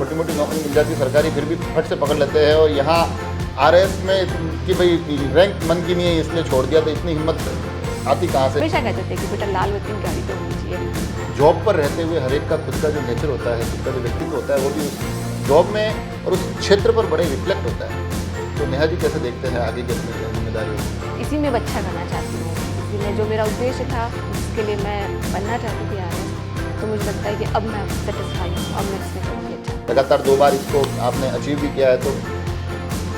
छोटी मोटी नौकरी मिल जाती है सरकारी, फिर भी फट से पकड़ लेते हैं। और यहाँ आरएएस में कि भाई रैंक मन की नहीं है इसलिए छोड़ दिया, तो इतनी हिम्मत आती कहाँ से? हमेशा कहते थे कि बेटा लाल बत्ती की गाड़ी तो होनी चाहिए। जॉब पर रहते हुए हर एक का खुद का जो नेचर होता है, खुद का जो व्यक्तित्व होता है, वो भी उस जॉब में और उस क्षेत्र पर बड़े रिफ्लेक्ट होता है। तो नेहा जी कैसे देखते हैं आगे की अपनी जिम्मेदारी? इसी में मैं अच्छा करना चाहती हूँ, इसी में जो मेरा उद्देश्य था जिसके लिए मैं बनना चाहती थी आरएएस, तो मुझे लगता है कि अब मैं सेटिस्फाई हूँ, अब मैं इसमें करूँगी अच्छा। लगातार 2 बार इसको आपने अचीव भी किया है, तो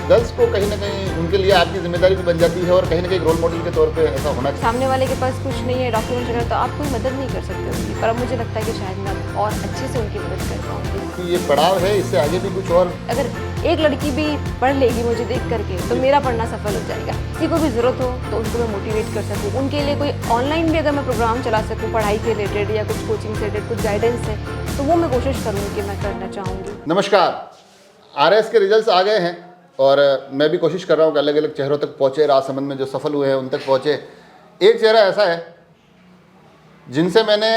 गर्ल्स को कहीं ना कहीं उनके लिए आपकी जिम्मेदारी भी बन जाती है और कहीं ना कहीं एक रोल मॉडल के तौर पे ऐसा होना चाहिए। सामने वाले के पास कुछ नहीं है डॉक्यूमेंट वगैरह, तो आप कोई मदद नहीं कर सकते उनकी, पर अब मुझे लगता है कि शायद मैं अब और अच्छे से उनकी मदद कर पाऊँगी। कि ये पड़ाव है, इससे आगे भी कुछ और अगर एक लड़की भी पढ़ लेगी मुझे देख करके, तो मेरा पढ़ना सफल हो जाएगा। किसी को भी ज़रूरत हो तो उनको मैं मोटिवेट कर सकूँ, उनके लिए कोई ऑनलाइन भी अगर मैं प्रोग्राम चला सकूँ पढ़ाई के रिलेटेड या कुछ कोचिंग से रिलेटेड कुछ गाइडेंस है, तो वो मैं कोशिश करूँगी कि मैं करना चाहूँगी। नमस्कार, आरएएस के रिजल्ट्स आ गए हैं और मैं भी कोशिश कर रहा हूँ कि अलग अलग चेहरों तक पहुँचे, राजसमंद में जो सफल हुए हैं उन तक पहुँचे। एक चेहरा ऐसा है जिनसे मैंने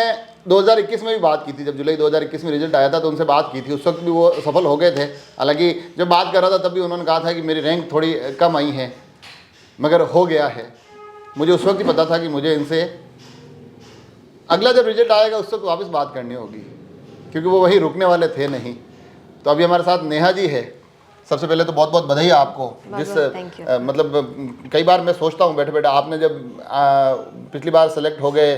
2021 में भी बात की थी, जब जुलाई 2021 में रिजल्ट आया था तो उनसे बात की थी, उस वक्त भी वो सफल हो गए थे। हालांकि जब बात कर रहा था तब भी उन्होंने कहा था कि मेरी रैंक थोड़ी कम आई है, मगर हो गया है। मुझे उस वक्त ही पता था कि मुझे इनसे अगला जब रिजल्ट आएगा उस वक्त वापस बात करनी होगी, क्योंकि वो वहीं रुकने वाले थे नहीं। तो अभी हमारे साथ नेहा जी है। सबसे पहले तो बहुत बहुत बधाई आपको। मतलब कई बार मैं सोचता हूँ बैठे बैठे, आपने जब पिछली बार सेलेक्ट हो गए,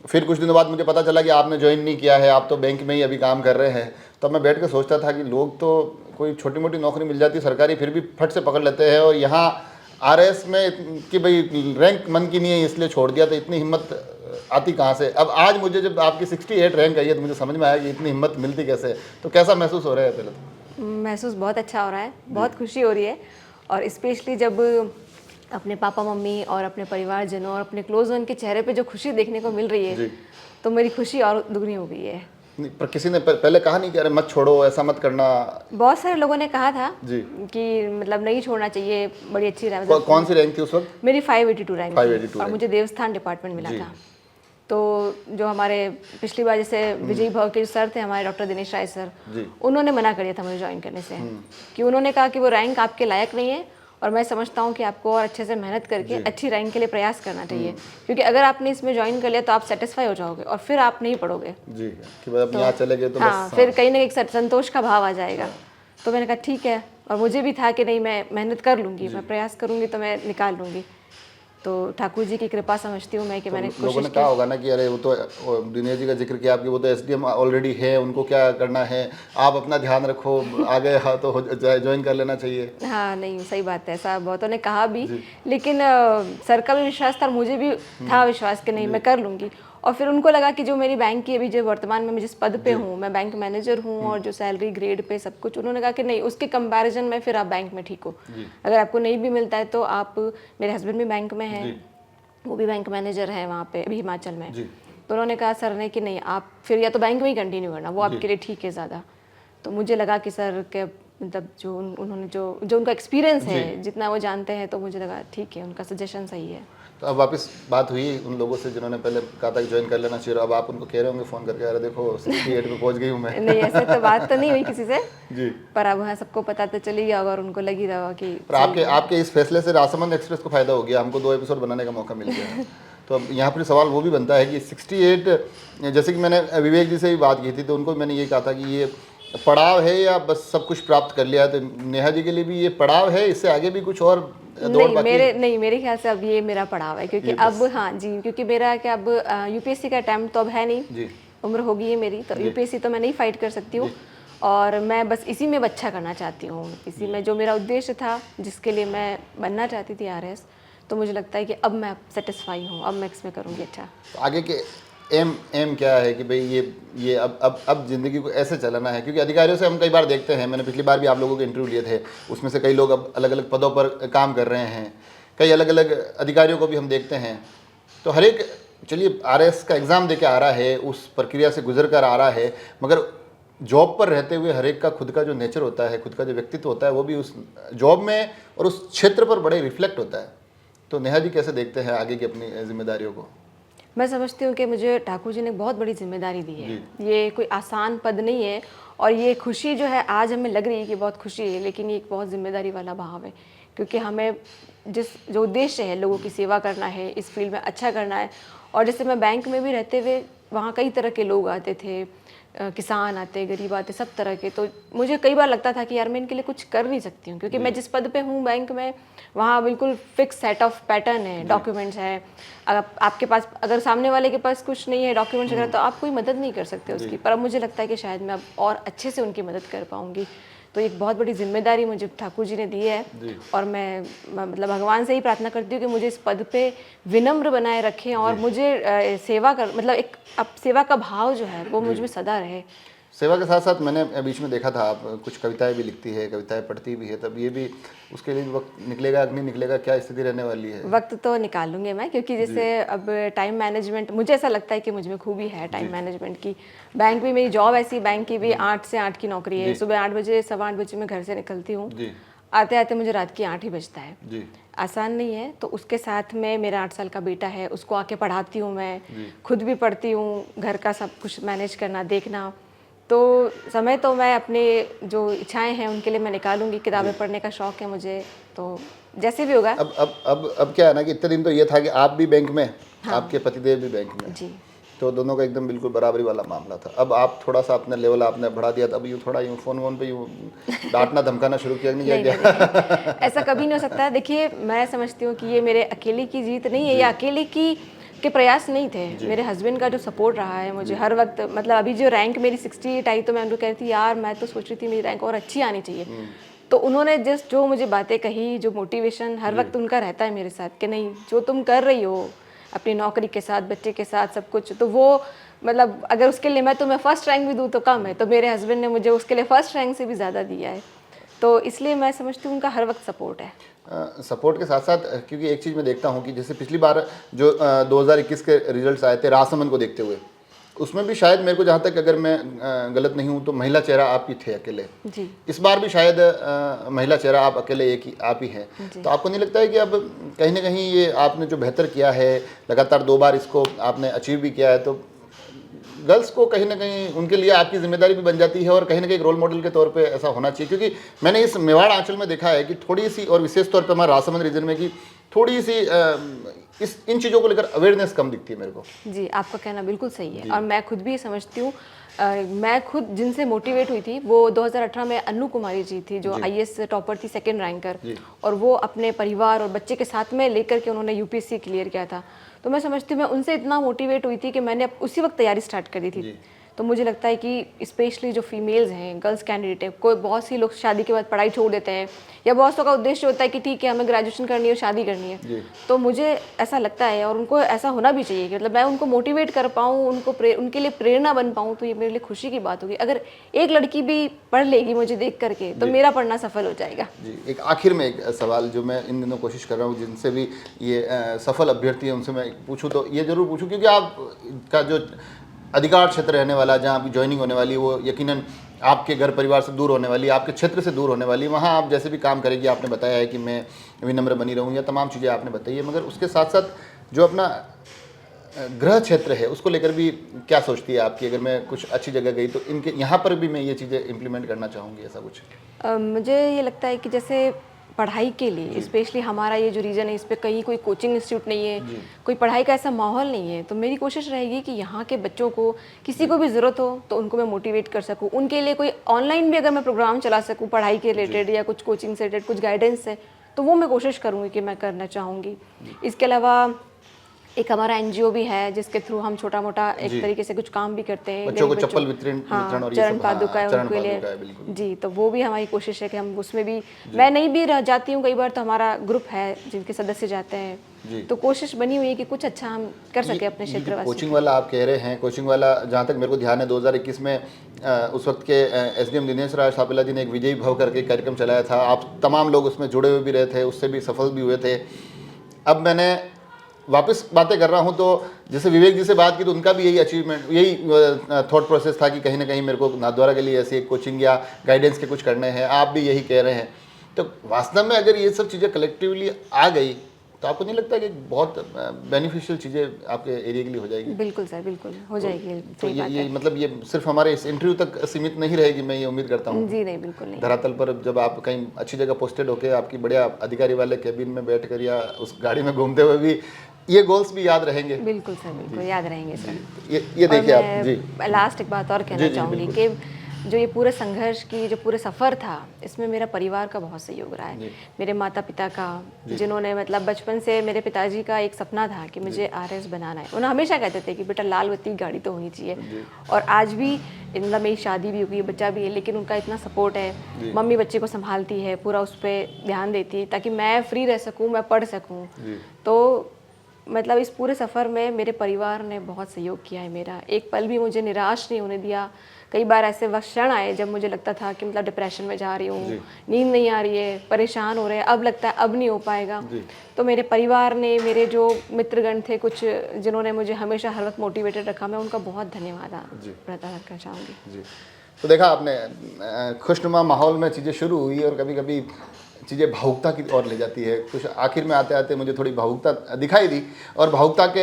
फिर कुछ दिनों बाद मुझे पता चला कि आपने ज्वाइन नहीं किया है, आप तो बैंक में ही अभी काम कर रहे हैं। तब मैं बैठ के सोचता था कि लोग तो कोई छोटी मोटी नौकरी मिल जाती है सरकारी, फिर भी फट से पकड़ लेते हैं। और यहाँ आरएएस में कि भाई रैंक मन की नहीं है इसलिए छोड़ दिया, तो इतनी हिम्मत आती कहाँ से? अब आज मुझे जब आपकी 68 रैंक आई है तो मुझे समझ में आया कि इतनी हिम्मत मिलती कैसे। तो कैसा महसूस हो रहा है? पहले तो महसूस बहुत अच्छा हो रहा है, बहुत खुशी हो रही है। और स्पेशली जब अपने पापा मम्मी और अपने परिवारजनों और अपने क्लोज वन के चेहरे पे जो खुशी देखने को मिल रही है, तो मेरी खुशी और दुगनी हो गई है। पर किसी ने पहले कहा नहीं कि अरे मत छोड़ो, ऐसा मत करना? बहुत सारे लोगों ने कहा था जी कि मतलब नहीं छोड़ना चाहिए, बड़ी अच्छी रैंक। कौन सी रैंक थी उस वक्त? मेरी 582 रैंक 582 और मुझे देवस्थान डिपार्टमेंट मिला था। तो जो हमारे पिछली बार जैसे विजयी भव के जो सर थे हमारे, डॉक्टर दिनेश राय सर, उन्होंने मना कर दिया था मुझे ज्वाइन करने से, कि उन्होंने कहा कि वो रैंक आपके लायक नहीं है, और मैं समझता हूँ कि आपको और अच्छे से मेहनत करके अच्छी रैंक के लिए प्रयास करना चाहिए, क्योंकि अगर आपने इसमें ज्वाइन कर लिया तो आप सेटिस्फाई हो जाओगे और फिर आप नहीं पढ़ोगे जी, कि मतलब यहाँ चले गए तो हाँ, फिर कहीं ना कहीं संतोष का भाव आ जाएगा। तो मैंने कहा ठीक है, और मुझे भी था कि नहीं मैं मेहनत कर लूँगी, मैं प्रयास करूँगी तो मैं निकाल लूँगी। तो ठाकुर जी की कृपा समझती हूँ मैं कि मैंने लोगों ने कहा होगा ना कि अरे वो तो दिनेश जी का जिक्र किया आपकी, वो तो एसडीएम ऑलरेडी है, उनको क्या करना है, आप अपना ध्यान रखो, आगे हाँ तो ज्वाइन कर लेना चाहिए। हाँ नहीं, सही बात है, ऐसा बहुतों ने कहा भी, लेकिन सर का भी विश्वास था और मुझे भी था विश्वास कि नहीं मैं कर लूँगी। और फिर उनको लगा कि जो मेरी बैंक की अभी जो वर्तमान में मैं जिस पद पे हूँ, मैं बैंक मैनेजर हूँ, और जो सैलरी ग्रेड पे सब कुछ, उन्होंने कहा कि नहीं उसके कंपैरिजन में फिर आप बैंक में ठीक हो। अगर आपको नहीं भी मिलता है तो आप, मेरे हस्बैंड भी बैंक में हैं, वो भी बैंक मैनेजर है वहाँ पे अभी हिमाचल में। तो उन्होंने कहा सर ने कि नहीं आप फिर या तो बैंक में ही कंटिन्यू करना, वो आपके लिए ठीक है ज़्यादा। तो मुझे लगा कि सर के मतलब जो उन्होंने जो उनका एक्सपीरियंस है, जितना वो जानते हैं, तो मुझे लगा ठीक है, उनका सजेशन सही है। तो अब वापस बात हुई उन लोगों से जिन्होंने पहले कहा था कि ज्वाइन कर लेना चाहिए, अब आप उनको कह रहे होंगे फ़ोन करके, अरे देखो 68 पे पहुंच गई हूँ मैं? नहीं, ऐसे तो बात तो नहीं हुई किसी से जी, पर अब हाँ सबको पता तो चली गया होगा और उनको लग ही रहा होगा कि। पर आपके इस फैसले से राजसमंद एक्सप्रेस को फ़ायदा हो गया, हमको 2 एपिसोड बनाने का मौका मिल गया। तो अब यहाँ पर सवाल वो भी बनता है कि 68, जैसे कि मैंने विवेक जी से भी बात की थी, तो उनको मैंने ये कहा था कि ये पड़ाव है या बस सब कुछ प्राप्त कर लिया है? तो नेहा जी के लिए भी ये पड़ाव है, इससे आगे भी कुछ और दौड़ नहीं, मेरे ख्याल से अब ये मेरा पड़ाव है, क्योंकि अब हाँ जी, क्योंकि मेरा क्या अब यूपीएससी का अटेम्प्ट तो अब है नहीं, उम्र होगी है मेरी, तो यूपीएससी तो मैं नहीं फाइट कर सकती हूँ, और मैं बस इसी में अच्छा करना चाहती हूँ, इसी में जो मेरा उद्देश्य था जिसके लिए मैं बनना चाहती थी आरएएस, तो मुझे लगता है कि अब मैं सेटिस्फाई हूँ, अब मैं इसमें करूँगी अच्छा। तो आगे के एम क्या है कि भाई ये अब ज़िंदगी को ऐसे चलाना है? क्योंकि अधिकारियों से हम कई बार देखते हैं, मैंने पिछली बार भी आप लोगों के इंटरव्यू लिए थे, उसमें से कई लोग अब अलग अलग पदों पर काम कर रहे हैं, कई अलग अलग अधिकारियों को भी हम देखते हैं। तो हर एक, चलिए आरएएस का एग्ज़ाम दे के आ रहा है, उस प्रक्रिया से गुजर कर आ रहा है, मगर जॉब पर रहते हुए हर एक का खुद का जो नेचर होता है, खुद का जो व्यक्तित्व होता है, वो भी उस जॉब में और उस क्षेत्र पर बड़े रिफ्लेक्ट होता है। तो नेहा जी कैसे देखते हैं आगे की अपनी जिम्मेदारियों को? मैं समझती हूँ कि मुझे ठाकुर जी ने बहुत बड़ी जिम्मेदारी दी है। ये कोई आसान पद नहीं है, और ये खुशी जो है आज हमें लग रही है कि बहुत खुशी है, लेकिन ये एक बहुत जिम्मेदारी वाला भाव है, क्योंकि हमें जो उद्देश्य है लोगों की सेवा करना है, इस फील्ड में अच्छा करना है। और जैसे मैं बैंक में भी रहते हुए वहाँ कई तरह के लोग आते थे, किसान आते, गरीब आते, सब तरह के। तो मुझे कई बार लगता था कि यार मैं इनके लिए कुछ कर नहीं सकती हूँ, क्योंकि मैं जिस पद पे हूँ बैंक में, वहाँ बिल्कुल फिक्स सेट ऑफ पैटर्न है, डॉक्यूमेंट्स है। आपके पास अगर सामने वाले के पास कुछ नहीं है डॉक्यूमेंट्स वगैरह, तो आप कोई मदद नहीं कर सकते उसकी। पर अब मुझे लगता है कि शायद मैं अब और अच्छे से उनकी मदद कर पाऊँगी। तो एक बहुत बड़ी जिम्मेदारी मुझे ठाकुर जी ने दी है, और मैं मतलब भगवान से ही प्रार्थना करती हूँ कि मुझे इस पद पे विनम्र बनाए रखें, और मुझे सेवा कर मतलब एक अब सेवा का भाव जो है वो मुझ में सदा रहे। सेवा के साथ साथ मैंने बीच में देखा था आप कुछ कविताएं भी लिखती है, कविताएं पढ़ती भी है, तब ये भी उसके लिए भी वक्त निकलेगा कि नहीं निकलेगा, क्या स्थिति रहने वाली है? वक्त तो निकालूंगी मैं, क्योंकि जैसे अब टाइम मैनेजमेंट मुझे ऐसा लगता है कि मुझ में खूबी है टाइम मैनेजमेंट की। बैंक भी मेरी जॉब ऐसी, बैंक की भी 8 से 8 की नौकरी है। सुबह 8 बजे 8:15 बजे मैं घर से निकलती हूँ, आते आते मुझे रात की 8 ही बजता है। आसान नहीं है। तो उसके साथ में मेरा 8 साल का बेटा है, उसको आके पढ़ाती हूँ मैं, खुद भी पढ़ती हूँ, घर का सब कुछ मैनेज करना, देखना। तो समय तो मैं अपने जो इच्छाएं हैं उनके लिए मैं निकालूंगी। किताबें पढ़ने का शौक है मुझे, तो जैसे भी होगा। अब क्या है ना कि इतने दिन तो ये था कि आप भी बैंक में, आपके पतिदेव भी बैंक में जी, तो दोनों का एकदम बिल्कुल बराबरी वाला मामला था। अब आप थोड़ा सा अपना लेवल आपने बढ़ा दिया, तो अब यूँ थोड़ा यूँ फोन पे यूँ डांटना धमकाना शुरू किया नहीं नहीं, ऐसा कभी नहीं हो सकता। देखिए, मैं समझती हूँ कि ये मेरे अकेले की जीत नहीं है, ये अकेले के प्रयास नहीं थे। मेरे हस्बैंड का जो सपोर्ट रहा है मुझे हर वक्त, मतलब अभी जो रैंक मेरी 68 आई, तो मैं उनको कह रही थी यार मैं तो सोच रही थी मेरी रैंक और अच्छी आनी चाहिए। तो उन्होंने जस्ट जो मुझे बातें कही, जो मोटिवेशन हर वक्त उनका रहता है मेरे साथ कि नहीं, जो तुम कर रही हो अपनी नौकरी के साथ, बच्चे के साथ, सब कुछ, तो वो मतलब अगर उसके लिए मैं तुम्हें फर्स्ट रैंक भी दूँ तो कम है, तो मेरे हस्बैंड ने मुझे उसके लिए फर्स्ट रैंक से भी ज़्यादा दिया है। तो इसलिए मैं समझती हूँ उनका हर वक्त सपोर्ट है। सपोर्ट के साथ साथ, क्योंकि एक चीज़ मैं देखता हूँ कि जैसे पिछली बार जो 2021 के रिजल्ट्स आए थे रासमन को देखते हुए, उसमें भी शायद मेरे को जहाँ तक अगर मैं गलत नहीं हूँ तो महिला चेहरा आप ही थे अकेले जी। इस बार भी शायद महिला चेहरा आप अकेले एक ही आप ही हैं। तो आपको नहीं लगता है कि अब कहीं ना कहीं ये आपने जो बेहतर किया है, लगातार 2 बार इसको आपने अचीव भी किया है, तो गर्ल्स को कहीं ना कहीं उनके लिए आपकी जिम्मेदारी भी बन जाती है, और कहीं ना कहीं एक रोल मॉडल के तौर पे ऐसा होना चाहिए? क्योंकि मैंने इस मेवाड़ आंचल में देखा है कि थोड़ी सी, और विशेष तौर पे हमारे राजसमंद रीजन में, कि थोड़ी सी इन चीज़ों को लेकर अवेयरनेस कम दिखती है मेरे को। जी, आपका कहना बिल्कुल सही है, और मैं खुद भी समझती हूँ। मैं खुद जिनसे मोटिवेट हुई थी वो 2018 में अन्नू कुमारी जी थी, जो IAS टॉपर थी, 2nd रैंकर, और वो अपने परिवार और बच्चे के साथ में लेकर के उन्होंने UPSC क्लियर किया था। तो मैं समझती हूँ मैं उनसे इतना मोटिवेट हुई थी कि मैंने उसी वक्त तैयारी स्टार्ट कर दी थी। तो मुझे लगता है कि स्पेशली जो फीमेल्स हैं, गर्ल्स कैंडिडेट है, कोई बहुत सी लोग शादी के बाद पढ़ाई छोड़ देते हैं, या बहुत सौ का उद्देश्य होता है कि ठीक है हमें ग्रेजुएशन करनी है, शादी करनी है। तो मुझे ऐसा लगता है, और उनको ऐसा होना भी चाहिए कि मतलब मैं उनको मोटिवेट कर पाऊँ, उनके लिए प्रेरणा बन पाऊँ, तो ये मेरे लिए खुशी की बात होगी। अगर एक लड़की भी पढ़ लेगी मुझे देख करके, तो मेरा पढ़ना सफल हो जाएगा। जी, एक आखिर में एक सवाल जो मैं इन दिनों कोशिश कर रहा हूँ, जिनसे भी ये सफल अभ्यर्थी है उनसे मैं पूछूँ, तो ये जरूर पूछूँ क्योंकि आपका जो अधिकार क्षेत्र रहने वाला, जहाँ आपकी ज्वाइनिंग होने वाली, वो यकीनन आपके घर परिवार से दूर होने वाली, आपके क्षेत्र से दूर होने वाली, वहाँ आप जैसे भी काम करेगी, आपने बताया है कि मैं विनम्र बनी रहूँ, या तमाम चीज़ें आपने बताई है, मगर उसके साथ साथ जो अपना गृह क्षेत्र है उसको लेकर भी क्या सोचती है आपकी? अगर मैं कुछ अच्छी जगह गई तो इनके यहाँ पर भी मैं ये चीज़ें इम्प्लीमेंट करना चाहूँगी, ऐसा कुछ? मुझे ये लगता है कि जैसे पढ़ाई के लिए स्पेशली हमारा ये जो रीजन है, इस पे कहीं कोई कोचिंग इंस्टीट्यूट नहीं है, कोई पढ़ाई का ऐसा माहौल नहीं है। तो मेरी कोशिश रहेगी कि यहाँ के बच्चों को, किसी को भी ज़रूरत हो तो उनको मैं मोटिवेट कर सकूँ। उनके लिए कोई ऑनलाइन भी अगर मैं प्रोग्राम चला सकूँ पढ़ाई के रिलेटेड, या कुछ कोचिंग से रिलेटेड कुछ गाइडेंस है, तो वो मैं कोशिश करूँगी कि मैं करना चाहूँगी। इसके अलावा एक हमारा NGO भी है जिसके थ्रू हम छोटा मोटा एक तरीके से कुछ काम भी करते हैं, बच्चों को चप्पल वितरण और चरण पादुका है उनके लिए। जी, तो वो भी हमारी कोशिश है कि हम उसमें भी, मैं नहीं भी रह जाती हूँ कई बार, तो हमारा ग्रुप है जिनके सदस्य जाते हैं, तो कोशिश बनी हुई है कि कुछ अच्छा हम कर सके अपने क्षेत्र में। कोचिंग वाला आप कह रहे हैं, कोचिंग वाला जहाँ तक मेरे को ध्यान है 2021 में उस वक्त के SDM दिनेश राज सापेला जी ने एक विजयी भव करके कार्यक्रम चलाया था, आप तमाम लोग उसमें जुड़े हुए भी रहे थे, उससे भी सफल भी हुए थे। अब मैंने वापस बातें कर रहा हूँ, तो जैसे विवेक जी से बात की तो उनका भी यही अचीवमेंट, यही थॉट प्रोसेस था कि कहीं ना कहीं मेरे को नाथद्वारा के लिए ऐसी एक कोचिंग या गाइडेंस के कुछ करने हैं, आप भी यही कह रहे हैं। तो वास्तव में अगर ये सब चीज़ें कलेक्टिवली आ गई तो आपको नहीं लगता कि बहुत बेनिफिशियल चीज़ें आपके एरिया के लिए हो जाएगी? बिल्कुल सर, बिल्कुल हो जाएगी, तो सही बात ये है। मतलब ये सिर्फ हमारे इस इंटरव्यू तक सीमित नहीं रहेगी, मैं ये उम्मीद करता हूँ। जी नहीं, बिल्कुल नहीं। धरातल पर जब आप कहीं अच्छी जगह पोस्टेड होके आपकी बढ़िया अधिकारी वाले कैबिन में बैठकर या उस गाड़ी में घूमते हुए भी ये गोल्स भी याद रहेंगे। बिल्कुल सर, बिल्कुल याद रहेंगे सर। ये और देखिए आप जी। मैं लास्ट एक बात और जी, कहना जी, चाहूँगी बिल्कुल। कि जो ये पूरे संघर्ष की जो पूरे सफ़र था, इसमें मेरा परिवार का बहुत सहयोग रहा है। मेरे माता-पिता का, जिन्होंने मतलब बचपन से मेरे पिताजी का एक सपना था कि मुझे आरएस बनाना है। उन्हें हमेशा कहते थे कि बेटा लाल बत्ती गाड़ी तो होनी चाहिए। और आज भी मतलब मेरी शादी भी हो गई, बच्चा भी है, लेकिन उनका इतना सपोर्ट है। मम्मी बच्चे को संभालती है, पूरा उस पर ध्यान देती है ताकि मैं फ्री रह सकूँ, मैं पढ़ सकूँ। तो मतलब इस पूरे सफ़र में मेरे परिवार ने बहुत सहयोग किया है मेरा। एक पल भी मुझे निराश नहीं होने दिया। कई बार ऐसे वक्त क्षण आए जब मुझे लगता था कि मतलब डिप्रेशन में जा रही हूँ, नींद नहीं आ रही है, परेशान हो रहे हैं, अब लगता है अब नहीं हो पाएगा। तो मेरे परिवार ने, मेरे जो मित्रगण थे कुछ, जिन्होंने मुझे हमेशा हर वक्त मोटिवेटेड रखा, मैं उनका बहुत धन्यवाद प्रदान करना चाहूँगी। जी, तो देखा आपने खुशनुमा माहौल में चीज़ें शुरू हुई और कभी कभी चीज़ें भावुकता की ओर ले जाती है। कुछ आखिर में आते आते मुझे थोड़ी भावुकता दिखाई दी और भावुकता के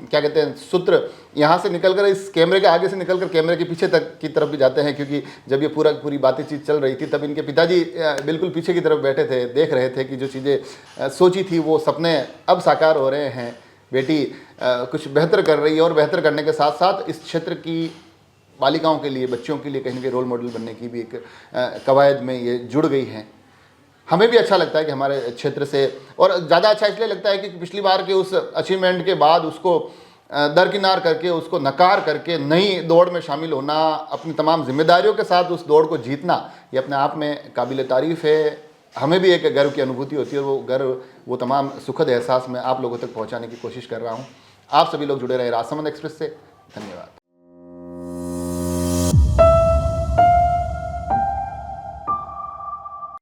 क्या कहते हैं सूत्र यहाँ से निकलकर इस कैमरे के आगे से निकलकर कैमरे के पीछे तक की तरफ भी जाते हैं, क्योंकि जब ये पूरी बातचीत चल रही थी तब इनके पिताजी बिल्कुल पीछे की तरफ बैठे थे, देख रहे थे कि जो चीज़ें सोची थी वो सपने अब साकार हो रहे हैं। बेटी कुछ बेहतर कर रही है और बेहतर करने के साथ साथ इस क्षेत्र की बालिकाओं के लिए, बच्चों के लिए कहीं ना कहीं रोल मॉडल बनने की भी एक कवायद में ये जुड़ गई हैं। हमें भी अच्छा लगता है कि हमारे क्षेत्र से, और ज़्यादा अच्छा इसलिए लगता है कि पिछली बार के उस अचीवमेंट के बाद उसको दरकिनार करके, उसको नकार करके नई दौड़ में शामिल होना, अपनी तमाम जिम्मेदारियों के साथ उस दौड़ को जीतना, ये अपने आप में काबिल तारीफ़ है। हमें भी एक गर्व की अनुभूति होती है और वो गर्व, वो तमाम सुखद एहसास मैं आप लोगों तक पहुँचाने की कोशिश कर रहा हूँ। आप सभी लोग जुड़े रहे राजसमंद एक्सप्रेस से। धन्यवाद।